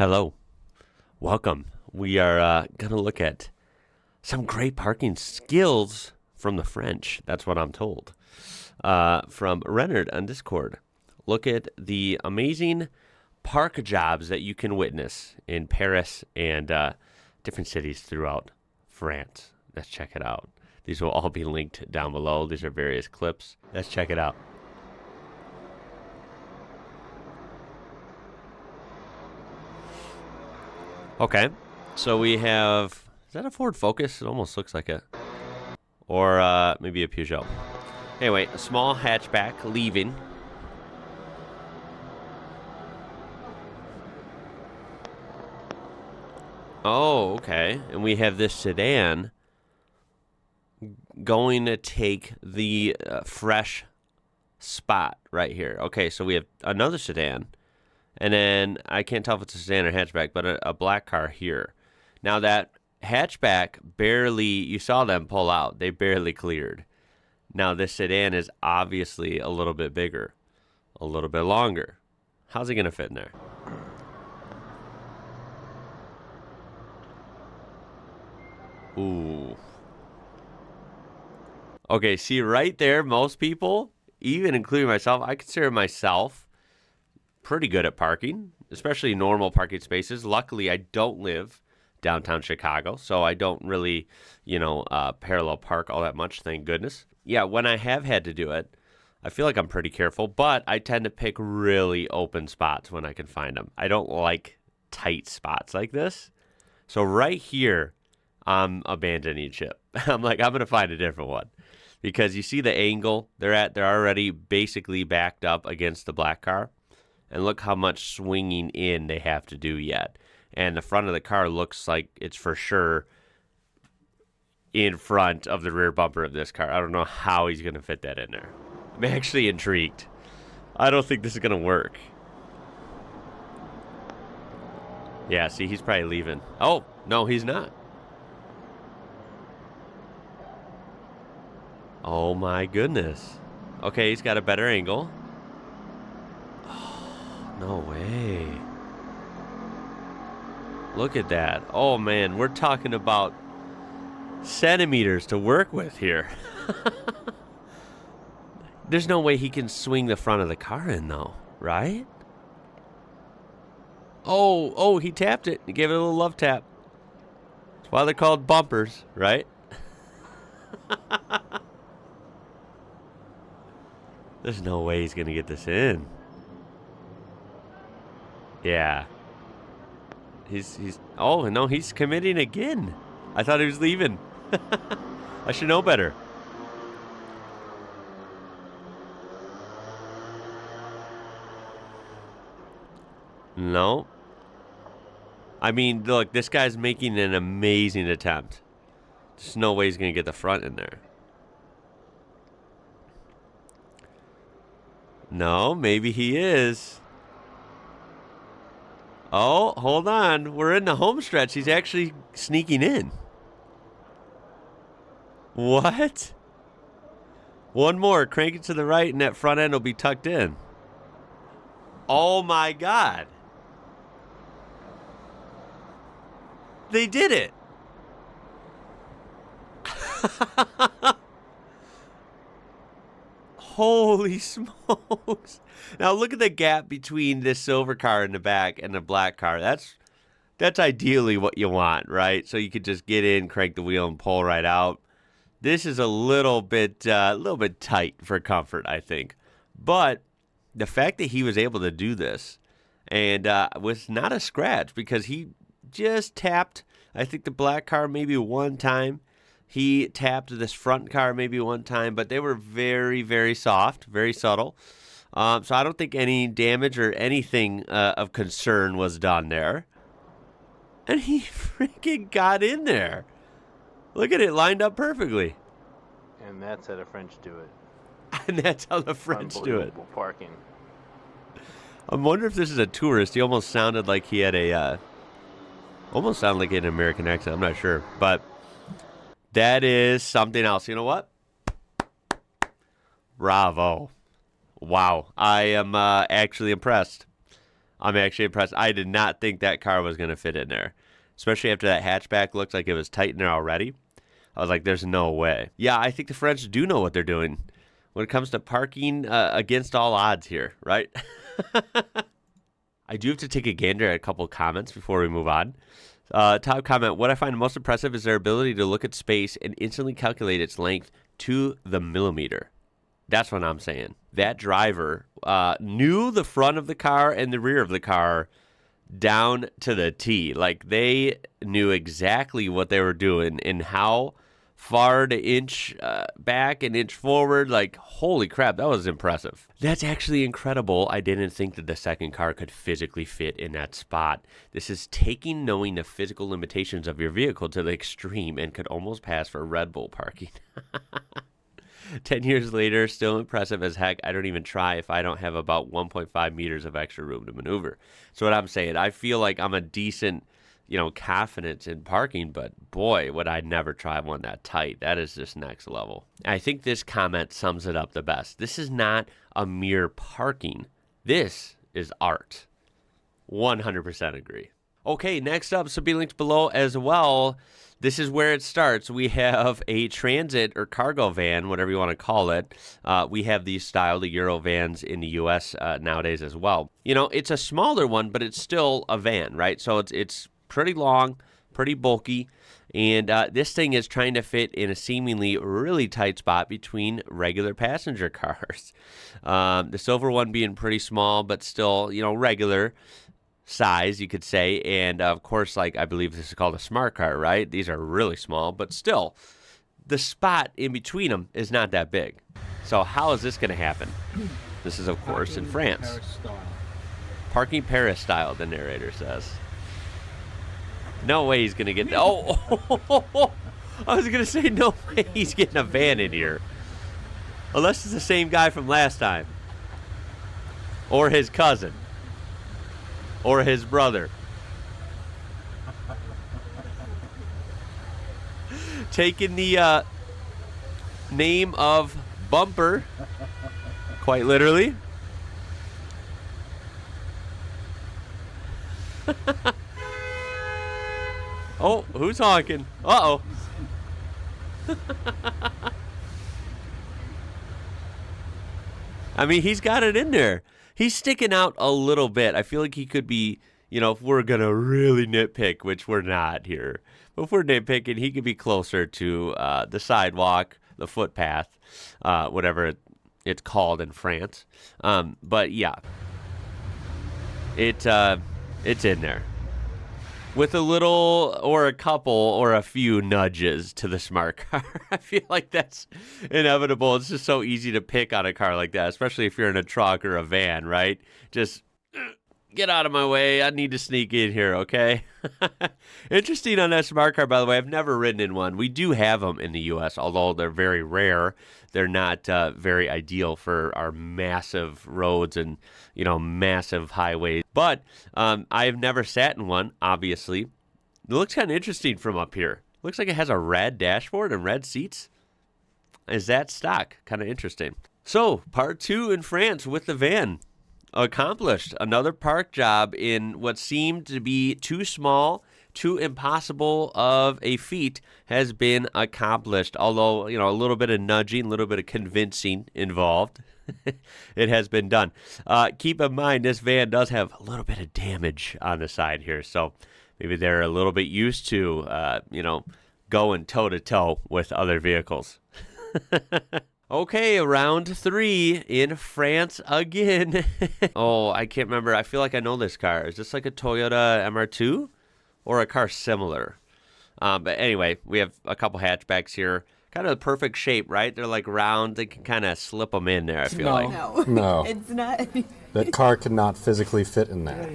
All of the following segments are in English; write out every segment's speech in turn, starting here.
Hello, welcome. We are going to look at some great parking skills from the French. That's what I'm told. From Renard on Discord. Look at the amazing park jobs that you can witness in Paris and different cities throughout France. Let's check it out. These will all be linked down below. These are various clips. Let's check it out. Okay, so we have, is that a Ford Focus? It almost looks like it. Or maybe a Peugeot. Anyway, a small hatchback leaving. Oh, okay. And we have this sedan going to take the fresh spot right here. Okay, so we have another sedan. And then I can't tell if it's a sedan or hatchback, but a black car here. Now that hatchback barely, you saw them pull out. They barely cleared. Now this sedan is obviously a little bit bigger, a little bit longer. How's it going to fit in there? Ooh. Okay, see right there, most people, even including myself, I consider myself pretty good at parking, especially normal parking spaces. Luckily, I don't live downtown Chicago, so I don't really, parallel park all that much, thank goodness. Yeah, when I have had to do it, I feel like I'm pretty careful, but I tend to pick really open spots when I can find them. I don't like tight spots like this. So right here, I'm abandoning ship. I'm like, I'm going to find a different one. Because you see the angle they're already basically backed up against the black car. And look how much swinging in they have to do yet. And the front of the car looks like it's for sure in front of the rear bumper of this car. I don't know how he's going to fit that in there. I'm actually intrigued. I don't think this is going to work. Yeah, see, he's probably leaving. Oh, no, he's not. Oh, my goodness. Okay, he's got a better angle. No way. Look at that. Oh, man, we're talking about centimeters to work with here. There's no way he can swing the front of the car in, though, right? Oh, he tapped it. He gave it a little love tap. That's why they're called bumpers, right? There's no way he's going to get this in. Yeah. Oh, no, he's committing again. I thought he was leaving. I should know better. No. I mean, look, this guy's making an amazing attempt. There's no way he's going to get the front in there. No, maybe he is. Oh, hold on. We're in the home stretch. He's actually sneaking in. What? One more. Crank it to the right, and that front end will be tucked in. Oh, my God. They did it. Holy smokes. Now look at the gap between this silver car in the back and the black car. That's ideally what you want, right? So you could just get in, crank the wheel, and pull right out. This is a little bit tight for comfort, I think. But the fact that he was able to do this and was not a scratch because he just tapped, I think, the black car maybe one time. He tapped this front car maybe one time, but they were very, very soft, very subtle. So I don't think any damage or anything of concern was done there. And he freaking got in there. Look at it, lined up perfectly. And that's how the French do it. And that's how the French do it. Parking. I wonder if this is a tourist. He almost sounded like he had an American accent. I'm not sure, but that is something else. You know what? Bravo. Wow. I am actually impressed. I'm actually impressed. I did not think that car was going to fit in there, especially after that hatchback looked like it was tight in there already. I was like, there's no way. Yeah, I think the French do know what they're doing when it comes to parking against all odds here, right? I do have to take a gander at a couple of comments before we move on. Top comment, what I find most impressive is their ability to look at space and instantly calculate its length to the millimeter. That's what I'm saying. That driver knew the front of the car and the rear of the car down to the T. Like, they knew exactly what they were doing and how far to inch back and inch forward. Like, holy crap, that was impressive. That's actually incredible. I didn't think that the second car could physically fit in that spot. This is taking knowing the physical limitations of your vehicle to the extreme and could almost pass for Red Bull parking. 10 years later, still impressive as heck. I don't even try if I don't have about 1.5 meters of extra room to maneuver. So what I'm saying, I feel like I'm a decent, confidence in parking, but boy, would I never try one that tight. That is just next level. I think this comment sums it up the best. This is not a mere parking. This is art. 100% agree. Okay, next up, so be linked below as well. This is where it starts. We have a transit or cargo van, whatever you want to call it. We have these style, the Euro vans in the U.S. Nowadays as well. It's a smaller one, but it's still a van, right? So it's pretty long, pretty bulky, and this thing is trying to fit in a seemingly really tight spot between regular passenger cars. The silver one being pretty small, but still, regular size, you could say. And of course, I believe this is called a smart car, right? These are really small, but still, the spot in between them is not that big. So how is this going to happen? This is, of course, in France. Parking Paris style, the narrator says. No way he's going to get... Oh, I was going to say no way he's getting a van in here. Unless it's the same guy from last time. Or his cousin. Or his brother. Taking the name of Bumper, quite literally. Oh, who's honking? Uh-oh. I mean, he's got it in there. He's sticking out a little bit. I feel like he could be, if we're going to really nitpick, which we're not here. But if we're nitpicking, he could be closer to the sidewalk, the footpath, whatever it's called in France. But yeah, it's in there. With a little or a couple or a few nudges to the smart car. I feel like that's inevitable. It's just so easy to pick on a car like that, especially if you're in a truck or a van, right? Just get out of my way. I need to sneak in here, okay? Interesting on that smart car, by the way. I've never ridden in one. We do have them in the U.S., although they're very rare. They're not very ideal for our massive roads and, massive highways. But I've never sat in one, obviously. It looks kind of interesting from up here. Looks like it has a red dashboard and red seats. Is that stock? Kind of interesting. So, part 2 in France with the van. Accomplished. Another park job in what seemed to be too small, too impossible of a feat has been accomplished. Although, a little bit of nudging, a little bit of convincing involved. It has been done. Keep in mind, this van does have a little bit of damage on the side here. So maybe they're a little bit used to, going toe-to-toe with other vehicles. Okay, round 3 in France again. Oh, I can't remember. I feel like I know this car. Is this like a Toyota MR2 or a car similar? But anyway, we have a couple hatchbacks here. Kind of the perfect shape, right? They're like round. They can kind of slip them in there, I feel like. No. It's not. That car cannot physically fit in there.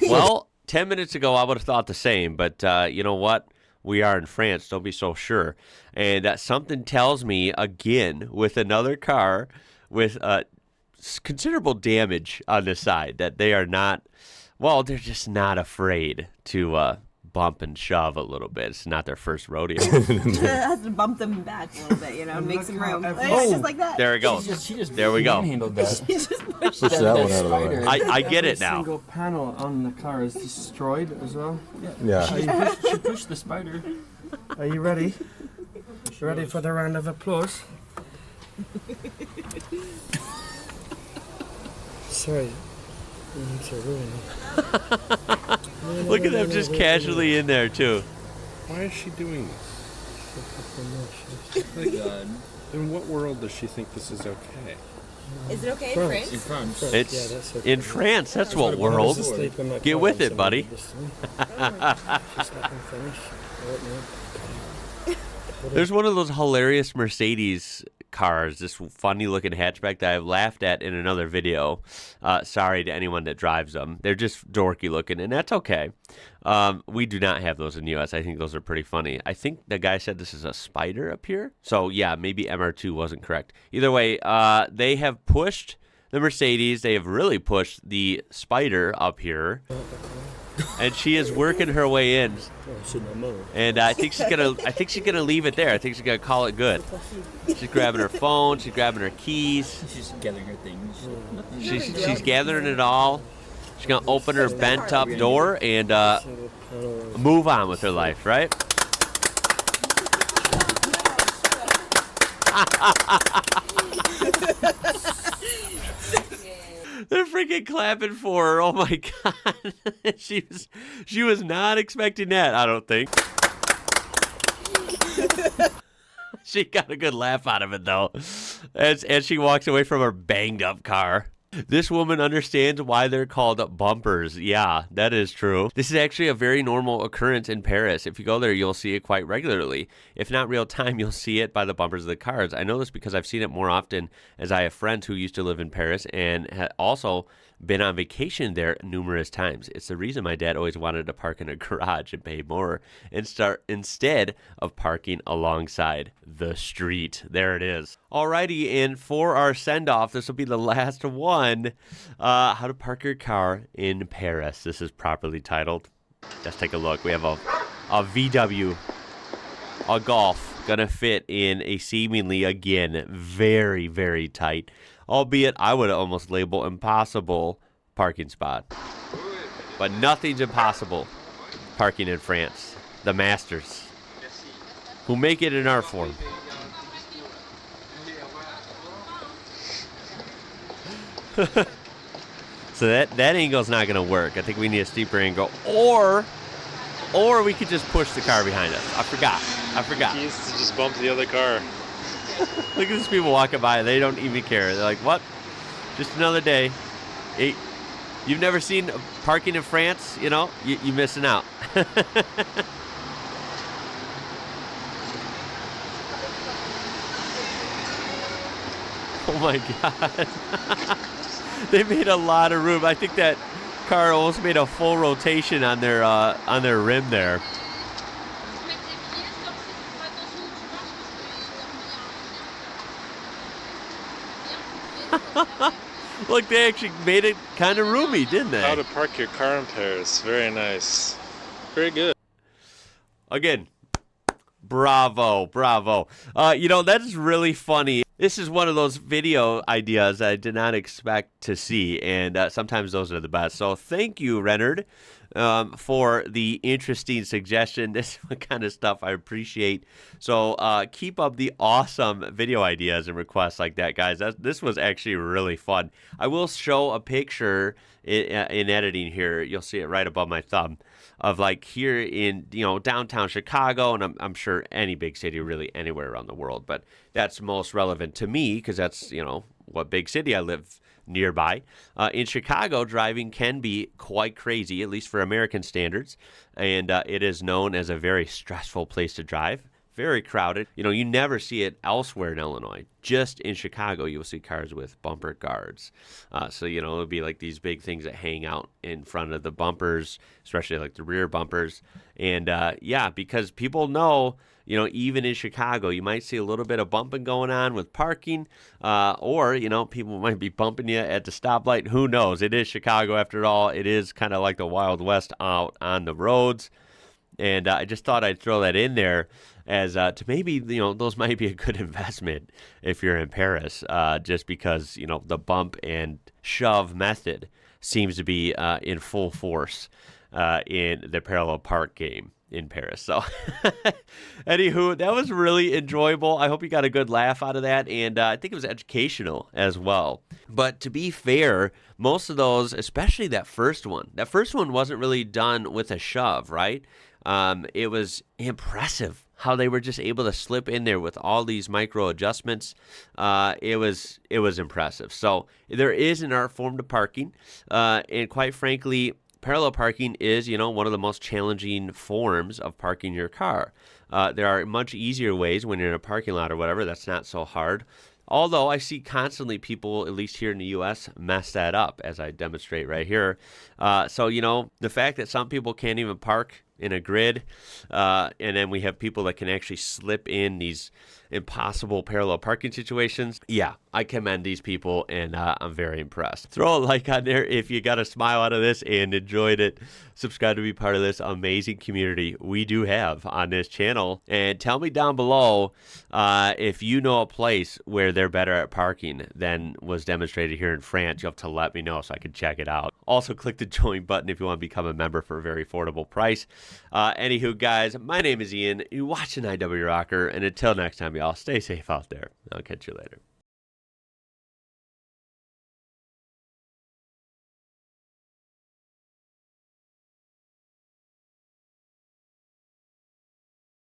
Well, 10 minutes ago, I would have thought the same. But you know what? We are in France. Don't be so sure. And something tells me, again, with another car with considerable damage on the side, that they are not, well, they're just not afraid to bump and shove a little bit. It's not their first rodeo. Has to bump them back a little bit, you know, make some room. Just like that. There we go. There we go. Push that one out of the way. I get it now. Every single panel on the car is destroyed as well. Yeah. She pushed the spider. Are you ready? Ready for the round of applause? Sorry. Look at them just casually in there, too. Why is she doing this? Like, in what world does she think this is okay? Is it okay in France? In France. It's in France. That's what world. Get with it, buddy. There's one of those hilarious Mercedes cars, this funny looking hatchback that I've laughed at in another video. Sorry to anyone that drives them. They're just dorky looking, and that's okay. We do not have those in the U.S. I think those are pretty funny. I think the guy said this is a spider up here. So, yeah, maybe MR2 wasn't correct. Either way, they have pushed the Mercedes. They have really pushed the spider up here. And she is working her way in, and I think she's gonna leave it there. I think she's gonna call it good. She's grabbing her phone. She's grabbing her keys. She's gathering her things. She's gathering it all. She's gonna open her bent up door and move on with her life, right? They're freaking clapping for her. Oh my god. She was not expecting that, I don't think. She got a good laugh out of it though. As she walks away from her banged up car. This woman understands why they're called bumpers. Yeah, that is true. This is actually a very normal occurrence in Paris. If you go there, you'll see it quite regularly. If not real time, you'll see it by the bumpers of the cars. I know this because I've seen it more often as I have friends who used to live in Paris and had also been on vacation there numerous times. It's the reason my dad always wanted to park in a garage and pay more instead of parking alongside the street. There it is. Alrighty, and for our send-off, this will be the last one. How to park your car in Paris. This is properly titled. Let's take a look. We have a VW, a Golf, gonna fit in a seemingly, again, very, very tight, albeit I would almost label impossible parking spot. But nothing's impossible parking in France. The masters who make it in art form. So that angle's not gonna work. I think we need a steeper angle, or we could just push the car behind us. I forgot. Keys to just bump the other car. Look at these people walking by. They don't even care. They're like, what? Just another day. You've never seen parking in France? You know, you're missing out. Oh my God. They made a lot of room. I think that car almost made a full rotation on their rim there. Look, they actually made it kind of roomy, didn't they? How to park your car in Paris. Very nice. Very good. Again, bravo. That is really funny. This is one of those video ideas I did not expect to see, and sometimes those are the best. So thank you, Renard, for the interesting suggestion. This kind of stuff I appreciate. So keep up the awesome video ideas and requests like that, guys. This was actually really fun. I will show a picture in editing here. You'll see it right above my thumb of like here in downtown Chicago, and I'm sure any big city, really anywhere around the world. But that's most relevant to me because that's what big city I live nearby. In Chicago, driving can be quite crazy, at least for American standards, and it is known as a very stressful place to drive. Very crowded. You never see it elsewhere in Illinois. Just in Chicago, you'll see cars with bumper guards. So it'll be like these big things that hang out in front of the bumpers, especially like the rear bumpers. And because people know, even in Chicago, you might see a little bit of bumping going on with parking, or people might be bumping you at the stoplight. Who knows? It is Chicago after all. It is kind of like the Wild West out on the roads. And I just thought I'd throw that in there as to maybe, those might be a good investment if you're in Paris, just because, the bump and shove method seems to be in full force in the parallel park game in Paris. So anywho, that was really enjoyable. I hope you got a good laugh out of that, and I think it was educational as well. But to be fair, most of those, especially that first one wasn't really done with a shove, right? It was impressive how they were just able to slip in there with all these micro adjustments. It was impressive. So there is an art form to parking, and quite frankly, parallel parking is, one of the most challenging forms of parking your car. There are much easier ways when you're in a parking lot or whatever. That's not so hard. Although I see constantly people, at least here in the U.S., mess that up, as I demonstrate right here. So, the fact that some people can't even park in a grid, and then we have people that can actually slip in these impossible parallel parking situations. Yeah, I commend these people, and I'm very impressed. Throw a like on there if you got a smile out of this and enjoyed it. Subscribe to be part of this amazing community we do have on this channel. And tell me down below if you know a place where they're better at parking than was demonstrated here in France. You'll have to let me know so I can check it out. Also, click the join button if you want to become a member for a very affordable price. Anywho, guys, my name is Ian. You're watching IWrocker, and until next time, y'all, stay safe out there. I'll catch you later.